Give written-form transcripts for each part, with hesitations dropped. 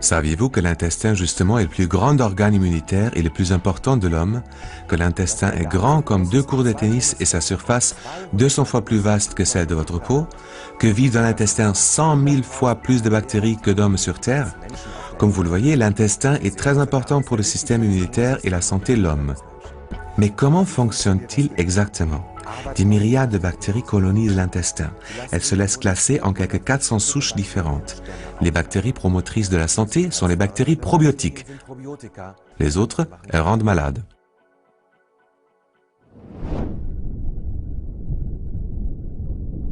Saviez-vous que l'intestin justement est le plus grand organe immunitaire et le plus important de l'homme, que l'intestin est grand comme 2 cours de tennis et sa surface 200 fois plus vaste que celle de votre peau, que vivent dans l'intestin 100 000 fois plus de bactéries que d'hommes sur Terre? Comme vous le voyez, l'intestin est très important pour le système immunitaire et la santé de l'homme. Mais comment fonctionne-t-il exactement? Des myriades de bactéries colonisent l'intestin. Elles se laissent classer en quelques 400 souches différentes. Les bactéries promotrices de la santé sont les bactéries probiotiques. Les autres, elles rendent malades.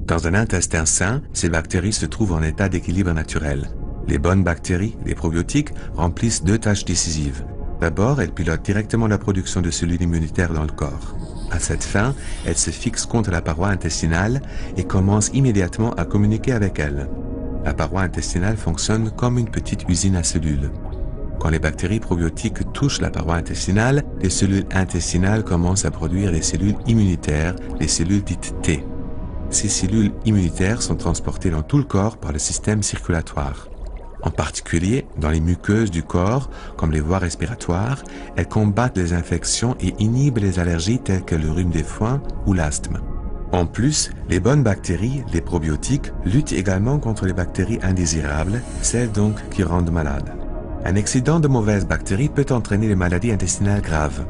Dans un intestin sain, ces bactéries se trouvent en état d'équilibre naturel. Les bonnes bactéries, les probiotiques, remplissent 2 tâches décisives. D'abord, elles pilotent directement la production de cellules immunitaires dans le corps. À cette fin, elles se fixent contre la paroi intestinale et commencent immédiatement à communiquer avec elle. La paroi intestinale fonctionne comme une petite usine à cellules. Quand les bactéries probiotiques touchent la paroi intestinale, les cellules intestinales commencent à produire des cellules immunitaires, les cellules dites T. Ces cellules immunitaires sont transportées dans tout le corps par le système circulatoire. En particulier, dans les muqueuses du corps, comme les voies respiratoires, elles combattent les infections et inhibent les allergies telles que le rhume des foins ou l'asthme. En plus, les bonnes bactéries, les probiotiques, luttent également contre les bactéries indésirables, celles donc qui rendent malades. Un excédent de mauvaises bactéries peut entraîner des maladies intestinales graves.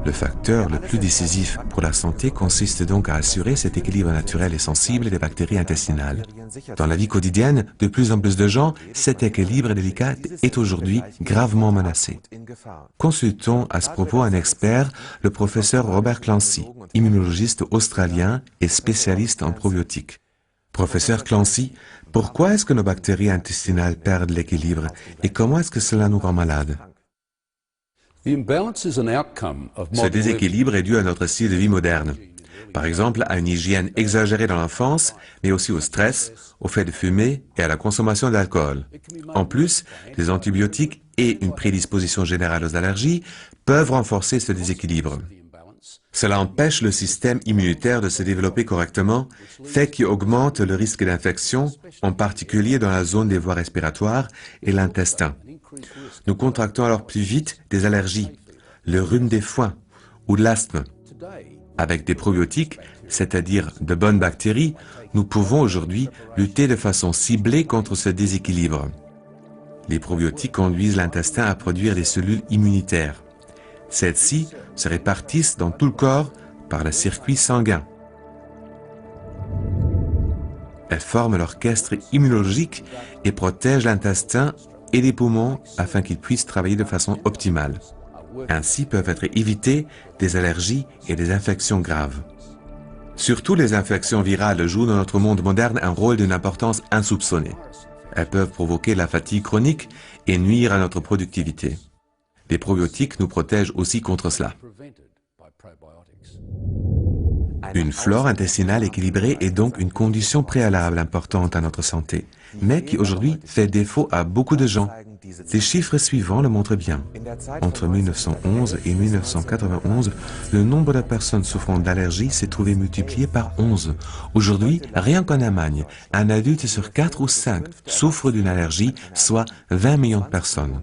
Le facteur le plus décisif pour la santé consiste donc à assurer cet équilibre naturel et sensible des bactéries intestinales. Dans la vie quotidienne, de plus en plus de gens, cet équilibre délicat est aujourd'hui gravement menacé. Consultons à ce propos un expert, le professeur Robert Clancy, immunologiste australien et spécialiste en probiotiques. Professeur Clancy, pourquoi est-ce que nos bactéries intestinales perdent l'équilibre et comment est-ce que cela nous rend malades? Ce déséquilibre est dû à notre style de vie moderne. Par exemple, à une hygiène exagérée dans l'enfance, mais aussi au stress, au fait de fumer et à la consommation d'alcool. En plus, les antibiotiques et une prédisposition générale aux allergies peuvent renforcer ce déséquilibre. Cela empêche le système immunitaire de se développer correctement, fait qu'il augmente le risque d'infection, en particulier dans la zone des voies respiratoires et l'intestin. Nous contractons alors plus vite des allergies, le rhume des foins ou de l'asthme. Avec des probiotiques, c'est-à-dire de bonnes bactéries, nous pouvons aujourd'hui lutter de façon ciblée contre ce déséquilibre. Les probiotiques conduisent l'intestin à produire des cellules immunitaires. Celles-ci se répartissent dans tout le corps par le circuit sanguin. Elles forment l'orchestre immunologique et protègent l'intestin et les poumons afin qu'ils puissent travailler de façon optimale. Ainsi peuvent être évitées des allergies et des infections graves. Surtout les infections virales jouent dans notre monde moderne un rôle d'une importance insoupçonnée. Elles peuvent provoquer la fatigue chronique et nuire à notre productivité. Les probiotiques nous protègent aussi contre cela. Une flore intestinale équilibrée est donc une condition préalable importante à notre santé, mais qui aujourd'hui fait défaut à beaucoup de gens. Les chiffres suivants le montrent bien. Entre 1911 et 1991, le nombre de personnes souffrant d'allergies s'est trouvé multiplié par 11. Aujourd'hui, rien qu'en Allemagne, un adulte sur 4 ou 5 souffre d'une allergie, soit 20 millions de personnes.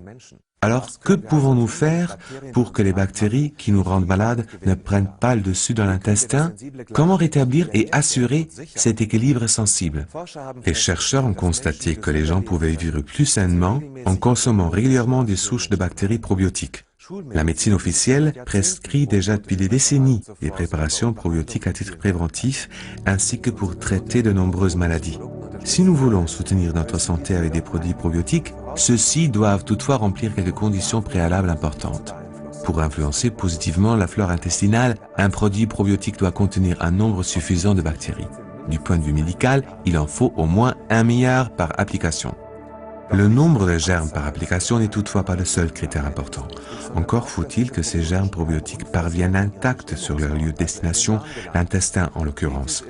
Alors, que pouvons-nous faire pour que les bactéries qui nous rendent malades ne prennent pas le dessus dans l'intestin? Comment rétablir et assurer cet équilibre sensible? Les chercheurs ont constaté que les gens pouvaient vivre plus sainement en consommant régulièrement des souches de bactéries probiotiques. La médecine officielle prescrit déjà depuis des décennies des préparations probiotiques à titre préventif ainsi que pour traiter de nombreuses maladies. Si nous voulons soutenir notre santé avec des produits probiotiques, ceux-ci doivent toutefois remplir quelques conditions préalables importantes. Pour influencer positivement la flore intestinale, un produit probiotique doit contenir un nombre suffisant de bactéries. Du point de vue médical, il en faut au moins 1 milliard par application. Le nombre de germes par application n'est toutefois pas le seul critère important. Encore faut-il que ces germes probiotiques parviennent intacts sur leur lieu de destination, l'intestin en l'occurrence.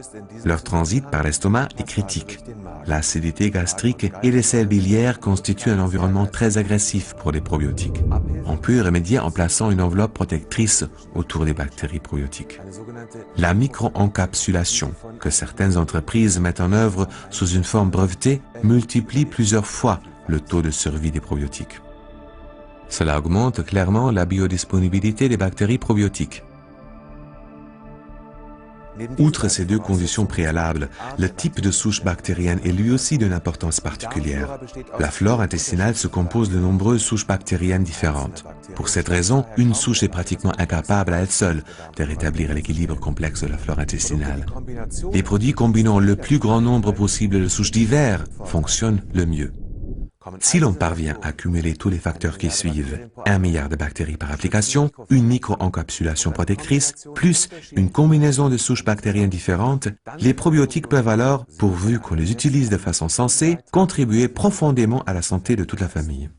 Leur transit par l'estomac est critique. L'acidité gastrique et les sels biliaires constituent un environnement très agressif pour les probiotiques. On peut y remédier en plaçant une enveloppe protectrice autour des bactéries probiotiques. La micro-encapsulation, que certaines entreprises mettent en œuvre sous une forme brevetée, multiplie plusieurs fois le taux de survie des probiotiques. Cela augmente clairement la biodisponibilité des bactéries probiotiques. Outre ces deux conditions préalables, le type de souche bactérienne est lui aussi d'une importance particulière. La flore intestinale se compose de nombreuses souches bactériennes différentes. Pour cette raison, une souche est pratiquement incapable à elle seule de rétablir l'équilibre complexe de la flore intestinale. Les produits combinant le plus grand nombre possible de souches diverses fonctionnent le mieux. Si l'on parvient à cumuler tous les facteurs qui suivent, 1 milliard de bactéries par application, une micro-encapsulation protectrice, plus une combinaison de souches bactériennes différentes, les probiotiques peuvent alors, pourvu qu'on les utilise de façon sensée, contribuer profondément à la santé de toute la famille.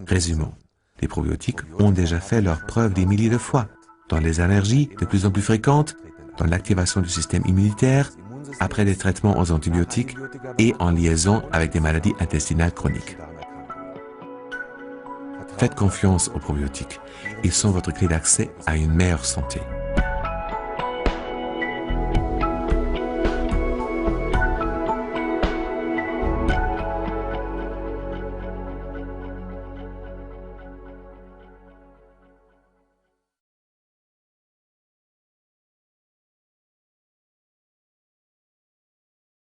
Résumons. Les probiotiques ont déjà fait leurs preuves des milliers de fois, dans les allergies de plus en plus fréquentes, dans l'activation du système immunitaire, après des traitements aux antibiotiques et en liaison avec des maladies intestinales chroniques. Faites confiance aux probiotiques. Ils sont votre clé d'accès à une meilleure santé.